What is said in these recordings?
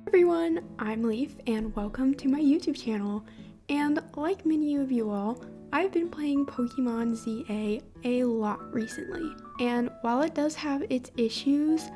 Everyone, I'm Leaf and welcome to my YouTube channel. And like many of you all, I've been playing Pokemon ZA a lot recently. And while it does have its issues,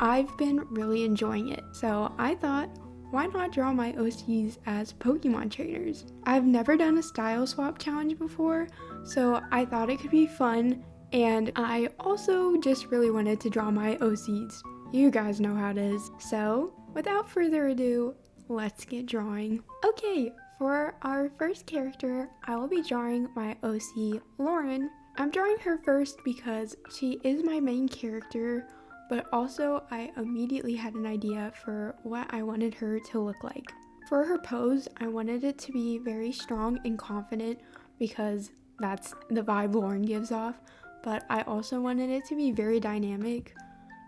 I've been really enjoying it. So I thought, why not draw my OCs as Pokemon trainers? I've never done a style swap challenge before, so I thought it could be fun. And I also just really wanted to draw my OCs. You guys know how it is. So without further ado, let's get drawing. Okay, for our first character, I will be drawing my OC, Lauren. I'm drawing her first because she is my main character, but also I immediately had an idea for what I wanted her to look like. For her pose, I wanted it to be very strong and confident because that's the vibe Lauren gives off, but I also wanted it to be very dynamic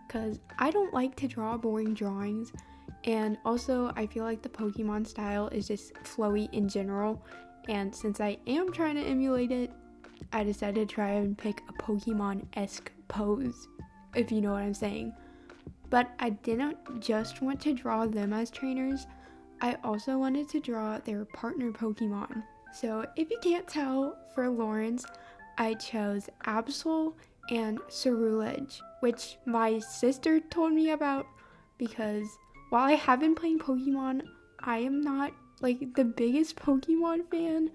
because I don't like to draw boring drawings, and also I feel like the Pokemon style is just flowy in general, and since I am trying to emulate it, I decided to try and pick a Pokemon-esque pose, if you know what I'm saying. But I didn't just want to draw them as trainers, I also wanted to draw their partner Pokemon. So if you can't tell, for Lauren's, I chose Absol and Cerulege, which my sister told me about because while I have been playing Pokemon, I am not like the biggest Pokemon fan,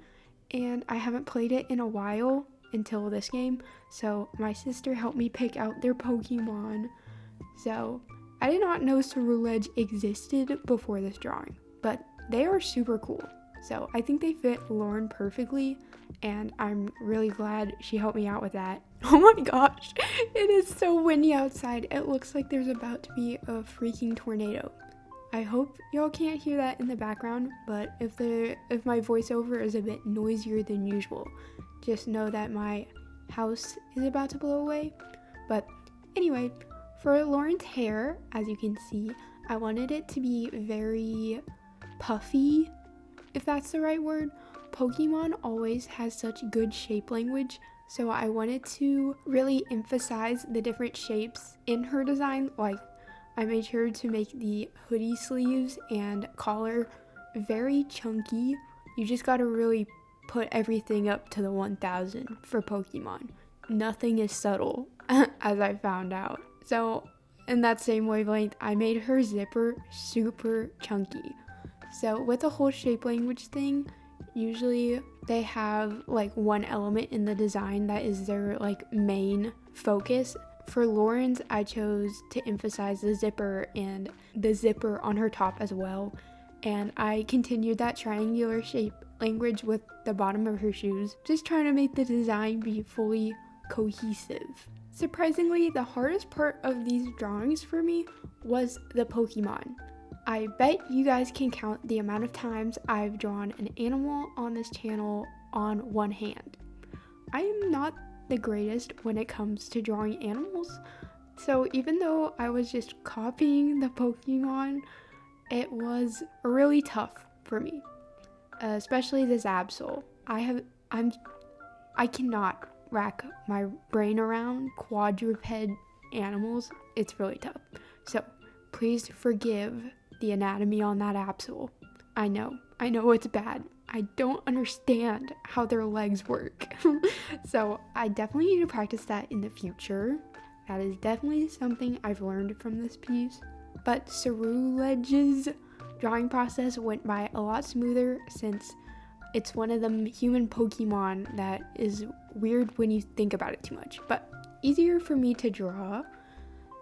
and I haven't played it in a while until this game, so my sister helped me pick out their Pokemon. So I did not know Cerulege existed before this drawing, but they are super cool. So I think they fit Lauren perfectly, and I'm really glad she helped me out with that. Oh my gosh, it is so windy outside. It looks like there's about to be a freaking tornado. I hope y'all can't hear that in the background, but if my voiceover is a bit noisier than usual, just know that my house is about to blow away. But anyway, for Lauren's hair, as you can see, I wanted it to be very puffy, if that's the right word. Pokemon always has such good shape language, so I wanted to really emphasize the different shapes in her design. Like, I made sure to make the hoodie sleeves and collar very chunky. You just gotta really put everything up to the 1000 for Pokemon. Nothing is subtle, as I found out. So in that same wavelength, I made her zipper super chunky. So with the whole shape language thing, usually they have like one element in the design that is their like main focus. For Lauren's, I chose to emphasize the zipper and the zipper on her top as well, and I continued that triangular shape language with the bottom of her shoes, just trying to make the design be fully cohesive. Surprisingly, the hardest part of these drawings for me was the Pokemon. I bet you guys can count the amount of times I've drawn an animal on this channel on one hand. I am not the greatest when it comes to drawing animals, so even though I was just copying the Pokemon, it was really tough for me, especially this Absol. I cannot rack my brain around quadruped animals. It's really tough, so please forgive the anatomy on that Absol. I know it's bad. I don't understand how their legs work. So I definitely need to practice that in the future. That is definitely something I've learned from this piece. But Cerulege's drawing process went by a lot smoother since it's one of them human Pokemon that is weird when you think about it too much, but easier for me to draw.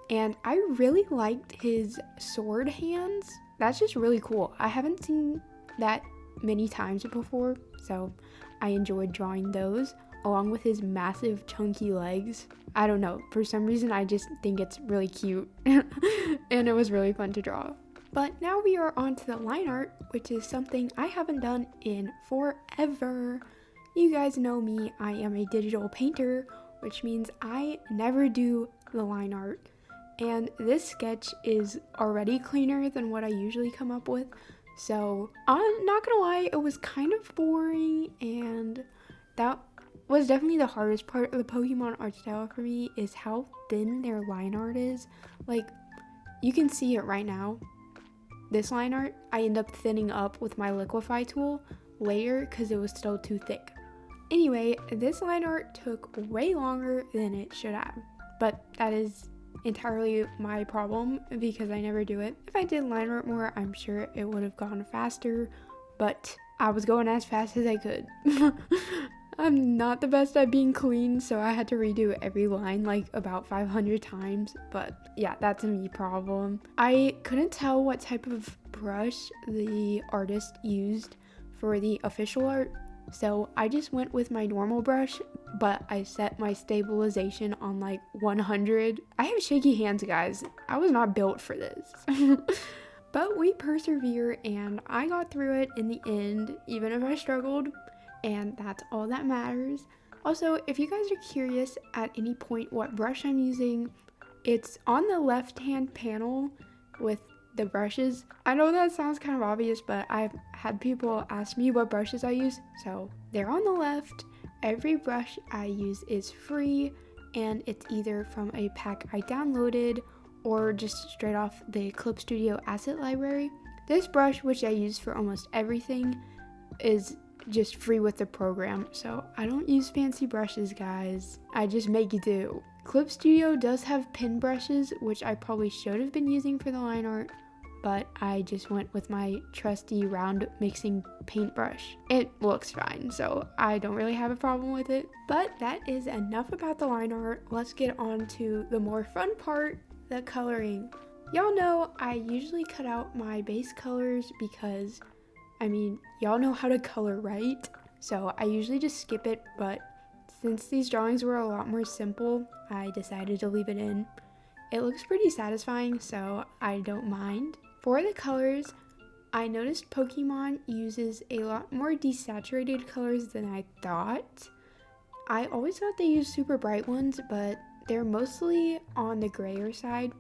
And I really liked his sword hands. That's just really cool. I haven't seen that many times before, so I enjoyed drawing those along with his massive chunky legs. I don't know, for some reason I just think it's really cute and it was really fun to draw. But now we are on to the line art, which is something I haven't done in forever. You guys know me, I am a digital painter, which means I never do the line art. And this sketch is already cleaner than what I usually come up with. So I'm not gonna lie, it was kind of boring, and that was definitely the hardest part of the Pokemon art style for me, is how thin their line art is. Like, you can see it right now. this line art, I end up thinning up with my liquify tool later because it was still too thick. Anyway, this line art took way longer than it should have, but that is entirely my problem because I never do it. If I did line art more, I'm sure it would have gone faster, but I was going as fast as I could. I'm not the best at being clean, so I had to redo every line like about 500 times, but yeah, that's a me problem. I couldn't tell what type of brush the artist used for the official art, so I just went with my normal brush, but I set my stabilization on like 100. I have shaky hands, guys. I was not built for this. But we persevere, and I got through it in the end, even if I struggled, and that's all that matters. Also, if you guys are curious at any point what brush I'm using, it's on the left-hand panel with the brushes. I know that sounds kind of obvious, but I've had people ask me what brushes I use, so they're on the left. Every brush I use is free, and it's either from a pack I downloaded or just straight off the Clip Studio asset library. This brush, which I use for almost everything, is just free with the program, so I don't use fancy brushes, guys. I just make do. Clip Studio does have pen brushes, which I probably should have been using for the line art, but I just went with my trusty round mixing paintbrush. It looks fine, so I don't really have a problem with it. But that is enough about the line art. Let's get on to the more fun part, the coloring. Y'all know I usually cut out my base colors because, I mean, y'all know how to color, right? So I usually just skip it, but since these drawings were a lot more simple, I decided to leave it in. It looks pretty satisfying, so I don't mind. For the colors, I noticed Pokemon uses a lot more desaturated colors than I thought. I always thought they used super bright ones, but they're mostly on the grayer side,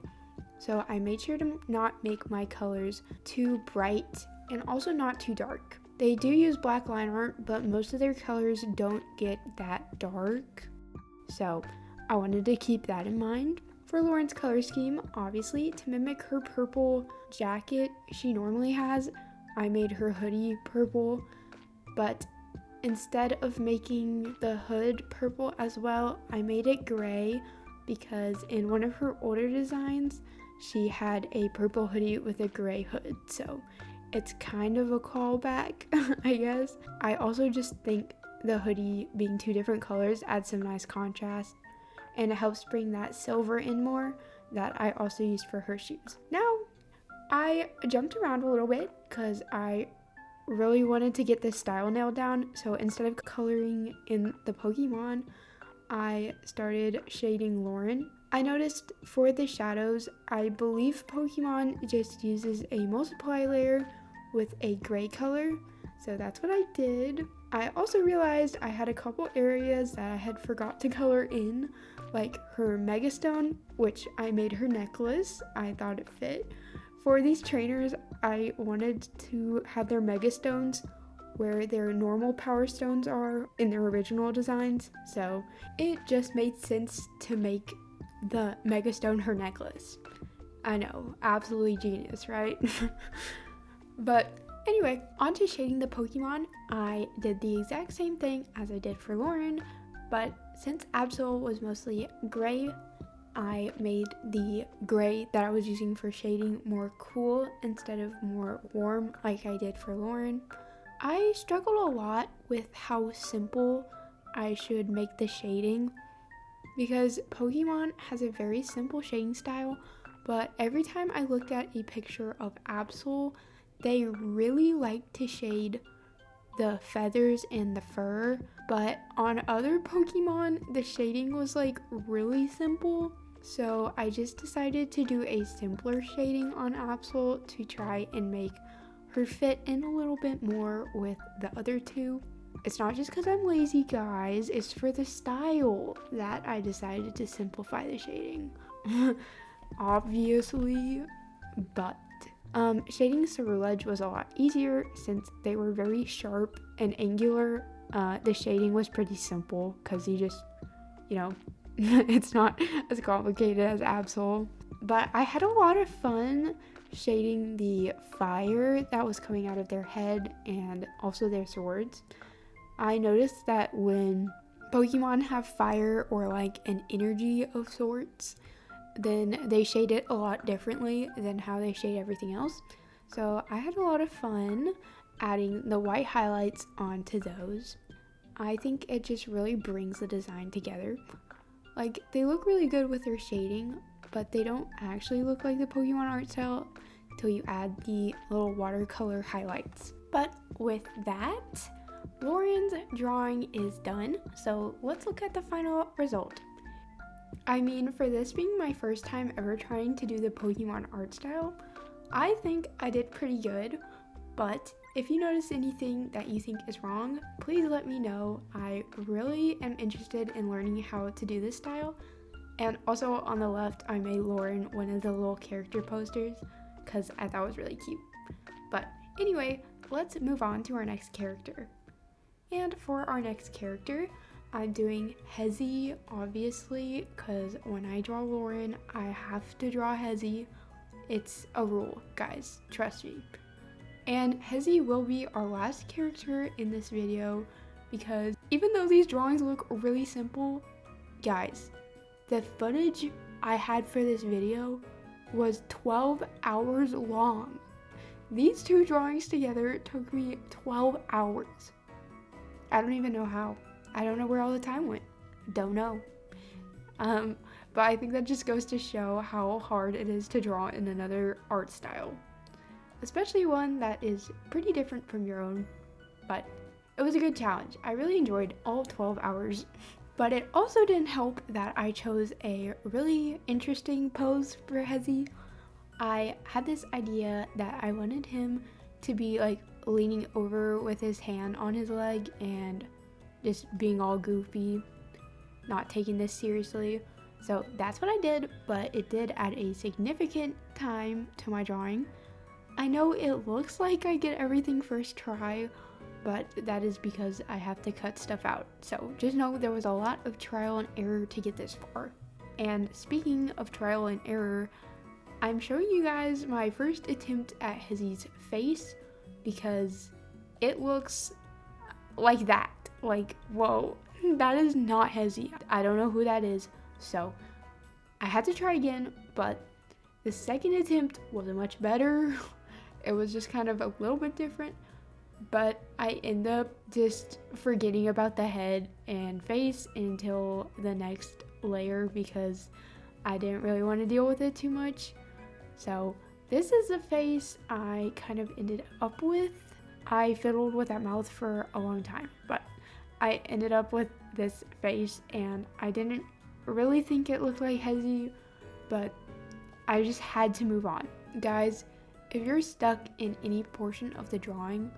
so I made sure to not make my colors too bright and also not too dark. They do use black line art, but most of their colors don't get that dark, so I wanted to keep that in mind. For Lauren's color scheme, obviously, to mimic her purple jacket she normally has, I made her hoodie purple, but instead of making the hood purple as well, I made it gray because in one of her older designs, she had a purple hoodie with a gray hood, so it's kind of a callback, I guess. I also just think the hoodie being two different colors adds some nice contrast, and it helps bring that silver in more that I also used for her shoes. Now, I jumped around a little bit because I really wanted to get this style nailed down, so instead of coloring in the Pokemon, I started shading Lauren. I noticed for the shadows, I believe Pokemon just uses a multiply layer with a gray color, so that's what I did. I also realized I had a couple areas that I had forgot to color in, like her Megastone, which I made her necklace. I thought it fit. For these trainers, I wanted to have their Megastones where their normal Power Stones are in their original designs, so it just made sense to make the Megastone her necklace. I know, absolutely genius, right? But anyway, on to shading the Pokemon. I did the exact same thing as I did for Lauren, but since Absol was mostly gray, I made the gray that I was using for shading more cool instead of more warm like I did for Lauren. I struggled a lot with how simple I should make the shading because Pokemon has a very simple shading style, but every time I looked at a picture of Absol, they really like to shade the feathers and the fur, but on other Pokemon, the shading was like really simple. So I just decided to do a simpler shading on Absol to try and make her fit in a little bit more with the other two. It's not just because I'm lazy, guys, it's for the style that I decided to simplify the shading. Obviously, but shading Ceruledge was a lot easier since they were very sharp and angular. The shading was pretty simple because you just, it's not as complicated as Absol. But I had a lot of fun shading the fire that was coming out of their head and also their swords. I noticed that when Pokemon have fire or like an energy of sorts, then they shade it a lot differently than how they shade everything else. So I had a lot of fun adding the white highlights onto those. I think it just really brings the design together. Like, they look really good with their shading, but they don't actually look like the Pokemon art style until you add the little watercolor highlights. But with that, Lauren's drawing is done, so let's look at the final result. I mean, for this being my first time ever trying to do the Pokemon art style, I think I did pretty good, but if you notice anything that you think is wrong, please let me know. I really am interested in learning how to do this style. And also on the left, I made Lauren one of the little character posters because I thought it was really cute. But anyway, let's move on to our next character. And for our next character, I'm doing Hezi, obviously, because when I draw Lauren, I have to draw Hezi. It's a rule, guys, trust me. And Hezi will be our last character in this video because even though these drawings look really simple, guys, the footage I had for this video was 12 hours long. These two drawings together took me 12 hours. I don't even know how. I don't know where all the time went. Don't know. But I think that just goes to show how hard it is to draw in another art style. Especially one that is pretty different from your own, but it was a good challenge. I really enjoyed all 12 hours, but it also didn't help that I chose a really interesting pose for Hezi. I had this idea that I wanted him to be like leaning over with his hand on his leg and just being all goofy, not taking this seriously. So that's what I did, but it did add a significant time to my drawing. I know it looks like I get everything first try, but that is because I have to cut stuff out. So just know there was a lot of trial and error to get this far. And speaking of trial and error, I'm showing you guys my first attempt at Hezi's face because it looks like that. Like, whoa, that is not Hezi. I don't know who that is, so I had to try again, but the second attempt was much better. It was just kind of a little bit different, but I end up just forgetting about the head and face until the next layer because I didn't really want to deal with it too much. So this is the face I kind of ended up with. I fiddled with that mouth for a long time, but I ended up with this face and I didn't really think it looked like Hezi, but I just had to move on. Guys, if you're stuck in any portion of the drawing,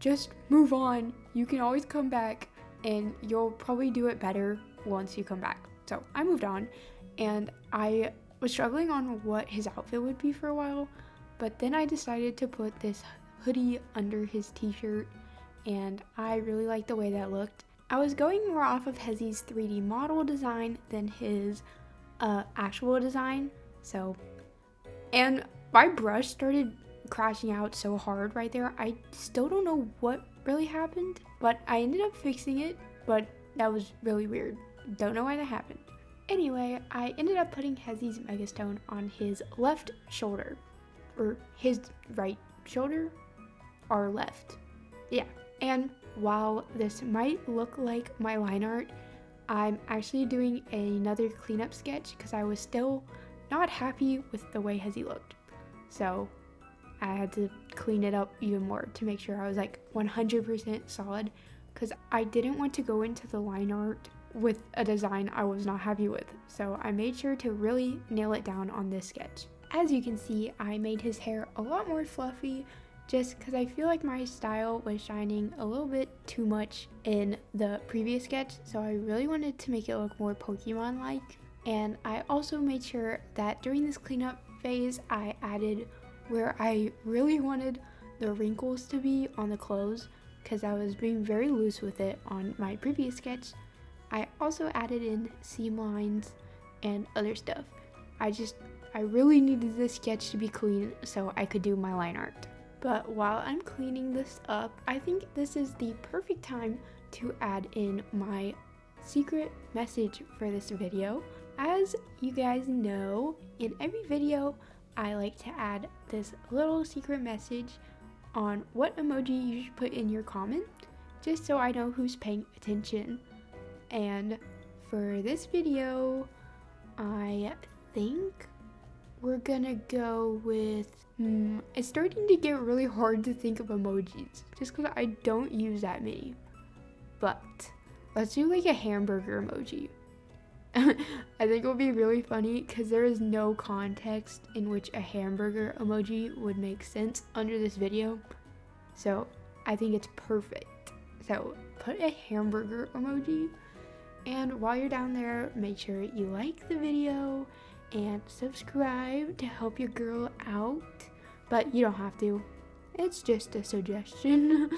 just move on. You can always come back and you'll probably do it better once you come back. So I moved on and I was struggling on what his outfit would be for a while, but then I decided to put this hoodie under his t-shirt and I really liked the way that looked. I was going more off of Hezi's 3D model design than his actual design, and my brush started crashing out so hard right there. I still don't know what really happened, but I ended up fixing it, but that was really weird. Don't know why that happened. Anyway, I ended up putting Hezi's Megastone on his left shoulder, or his right shoulder, or left. Yeah, and while this might look like my line art, I'm actually doing another cleanup sketch because I was still not happy with the way Hezi looked. So I had to clean it up even more to make sure I was like 100% solid because I didn't want to go into the line art with a design I was not happy with. So I made sure to really nail it down on this sketch. As you can see, I made his hair a lot more fluffy just because I feel like my style was shining a little bit too much in the previous sketch. So I really wanted to make it look more Pokemon-like. And I also made sure that during this cleanup phase, I added where I really wanted the wrinkles to be on the clothes because I was being very loose with it on my previous sketch. I also added in seam lines and other stuff. I I really needed this sketch to be clean so I could do my line art. But while I'm cleaning this up, I think this is the perfect time to add in my secret message for this video. As you guys know, in every video, I like to add this little secret message on what emoji you should put in your comment, just so I know who's paying attention. And for this video, I think we're gonna go with, it's starting to get really hard to think of emojis, just because I don't use that many. But let's do like a hamburger emoji. I think it'll be really funny because there is no context in which a hamburger emoji would make sense under this video. So I think it's perfect. So put a hamburger emoji, and while you're down there, make sure you like the video and subscribe to help your girl out. But you don't have to. It's just a suggestion.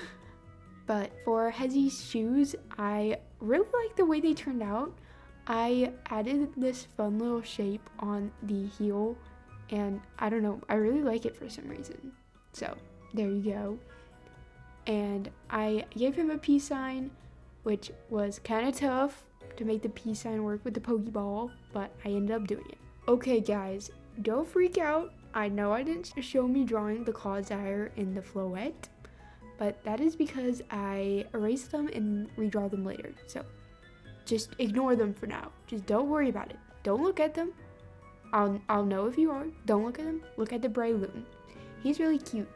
But for Hezi's shoes, I really like the way they turned out. I added this fun little shape on the heel, and I don't know, I really like it for some reason. So there you go. And I gave him a peace sign, which was kind of tough to make the peace sign work with the Pokeball, but I ended up doing it. Okay guys, don't freak out. I know I didn't show me drawing the Clodsire in the Floette, but that is because I erased them and redraw them later. So just ignore them for now. Just don't worry about it. Don't look at them. I'll know if you are. Don't look at them. Look at the Breloom. He's really cute.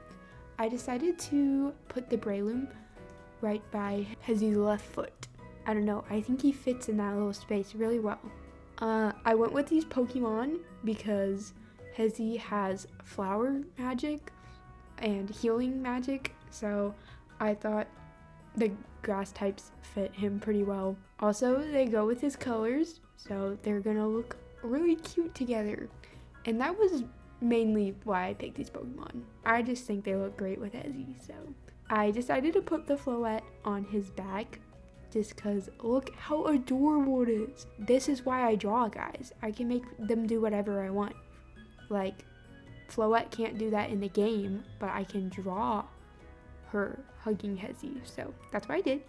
I decided to put the Breloom right by Hezi's left foot. I don't know. I think he fits in that little space really well. I went with these Pokemon because Hezi has flower magic and healing magic, so I thought the grass types fit him pretty well. Also, they go with his colors, so they're gonna look really cute together. And that was mainly why I picked these Pokemon. I just think they look great with Hezi, so I decided to put the Floette on his back just because look how adorable it is. This is why I draw, guys. I can make them do whatever I want. Like, Floette can't do that in the game, but I can draw her hugging Hezi, so that's what I did.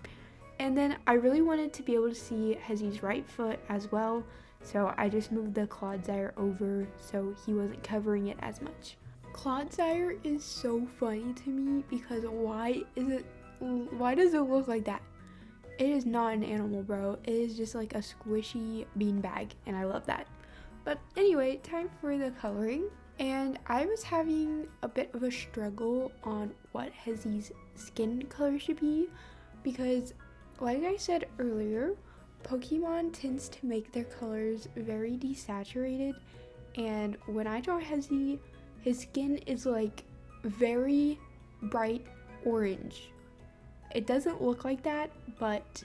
And then I really wanted to be able to see Hezi's right foot as well, so I just moved the Clodsire over so he wasn't covering it as much. Clodsire is so funny to me because why does it look like that? It is not an animal, bro. It is just like a squishy beanbag, and I love that. But anyway, time for the coloring. And I was having a bit of a struggle on what Hezi's skin color should be because, like I said earlier, Pokemon tends to make their colors very desaturated, and when I draw Hezi, his skin is like very bright orange. It doesn't look like that, but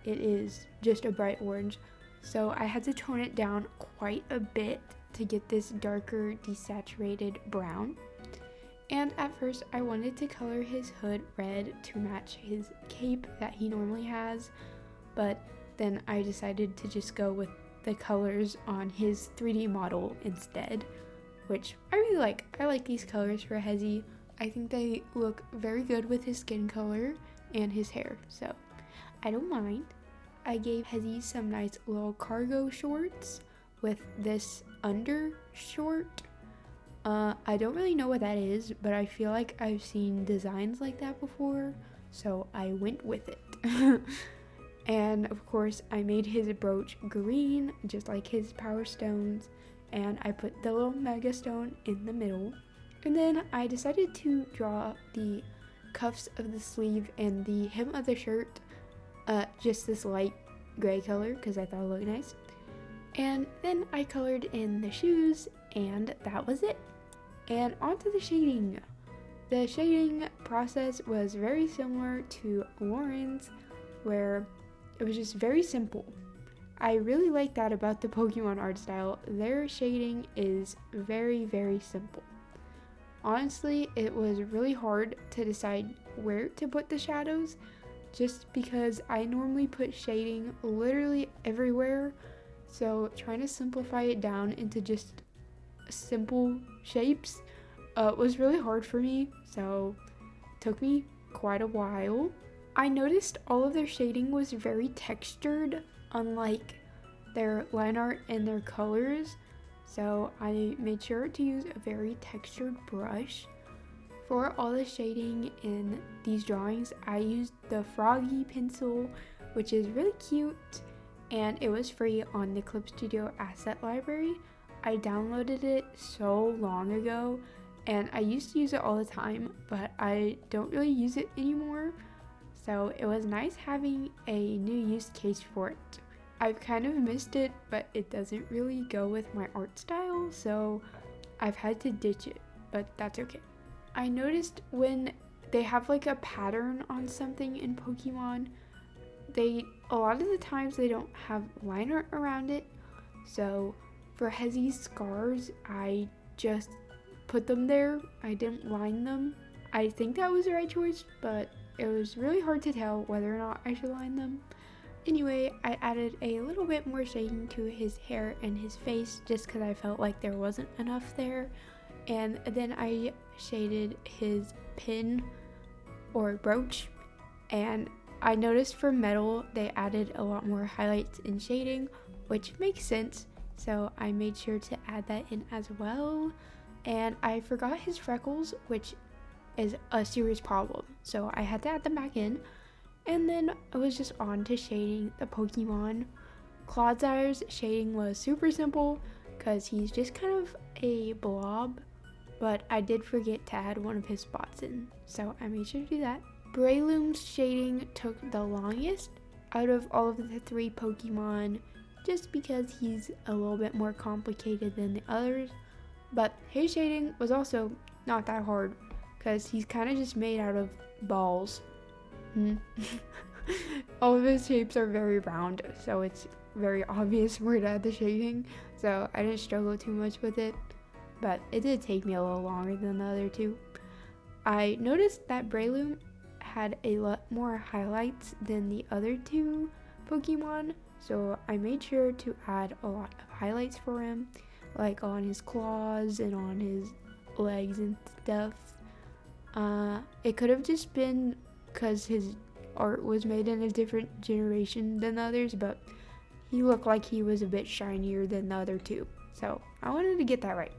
it is just a bright orange, so I had to tone it down quite a bit to get this darker desaturated brown. And at first I wanted to color his hood red to match his cape that he normally has, but then I decided to just go with the colors on his 3D model instead, which I really like. I like these colors for Hezi. I think they look very good with his skin color and his hair, so I don't mind. I gave Hezi some nice little cargo shorts with this undershort. I don't really know what that is, but I feel like I've seen designs like that before, so I went with it. And of course I made his brooch green, just like his power stones, and I put the little mega stone in the middle. And then I decided to draw the cuffs of the sleeve and the hem of the shirt just this light gray color because I thought it looked nice. And then I colored in the shoes, and that was it. And onto the shading. The shading process was very similar to Lauren's, where it was just very simple. I really like that about the Pokemon art style. Their shading is very, very simple. Honestly, it was really hard to decide where to put the shadows, just because I normally put shading literally everywhere. So trying to simplify it down into just simple shapes was really hard for me, so it took me quite a while. I noticed all of their shading was very textured, unlike their line art and their colors, so I made sure to use a very textured brush. For all the shading in these drawings, I used the Froggy pencil, which is really cute, and it was free on the Clip Studio Asset Library. I downloaded it so long ago, and I used to use it all the time, but I don't really use it anymore, so it was nice having a new use case for it. I've kind of missed it, but it doesn't really go with my art style, so I've had to ditch it, but that's okay. I noticed when they have like a pattern on something in Pokemon, a lot of the times they don't have line art around it. So for Hezi's scars, I just put them there. I didn't line them. I think that was the right choice, but it was really hard to tell whether or not I should line them. Anyway, I added a little bit more shading to his hair and his face just because I felt like there wasn't enough there. And then I shaded his pin or brooch, and I noticed for metal they added a lot more highlights and shading, which makes sense, so I made sure to add that in as well. And I forgot his freckles, which is a serious problem, so I had to add them back in. And then I was just on to shading the Pokemon. Clodseire's shading was super simple because he's just kind of a blob, but I did forget to add one of his spots in, so I made sure to do that. Breloom's shading took the longest out of all of the 3 Pokemon, just because he's a little bit more complicated than the others, but his shading was also not that hard, because he's kind of just made out of balls. All of his shapes are very round, so it's very obvious where to add the shading, so I didn't struggle too much with it. But it did take me a little longer than the other 2. I noticed that Breloom had a lot more highlights than the other 2 Pokemon, so I made sure to add a lot of highlights for him, like on his claws and on his legs and stuff. It could have just been because his art was made in a different generation than the others, but he looked like he was a bit shinier than the other 2, so I wanted to get that right.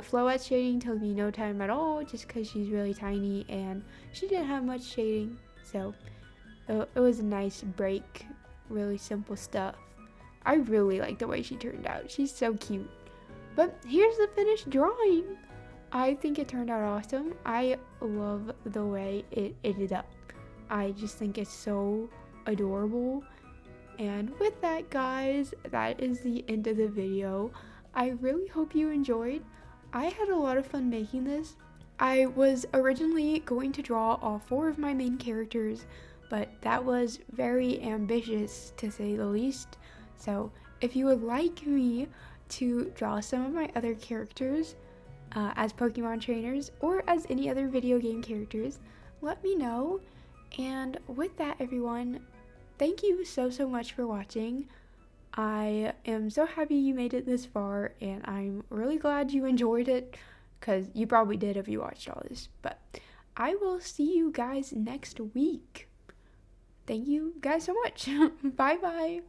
Floette's shading took me no time at all, just because she's really tiny and she didn't have much shading, so it was a nice break, really simple stuff. I really like the way she turned out. She's so cute. But here's the finished drawing. I think it turned out awesome. I love the way it ended up. I just think it's so adorable. And with that, guys, that is the end of the video. I really hope you enjoyed. I had a lot of fun making this. I was originally going to draw all 4 of my main characters, but that was very ambitious to say the least. So if you would like me to draw some of my other characters as Pokemon trainers or as any other video game characters, let me know. And with that, everyone, thank you so much for watching. I am so happy you made it this far, and I'm really glad you enjoyed it, because you probably did if you watched all this. But I will see you guys next week. Thank you guys so much. Bye bye.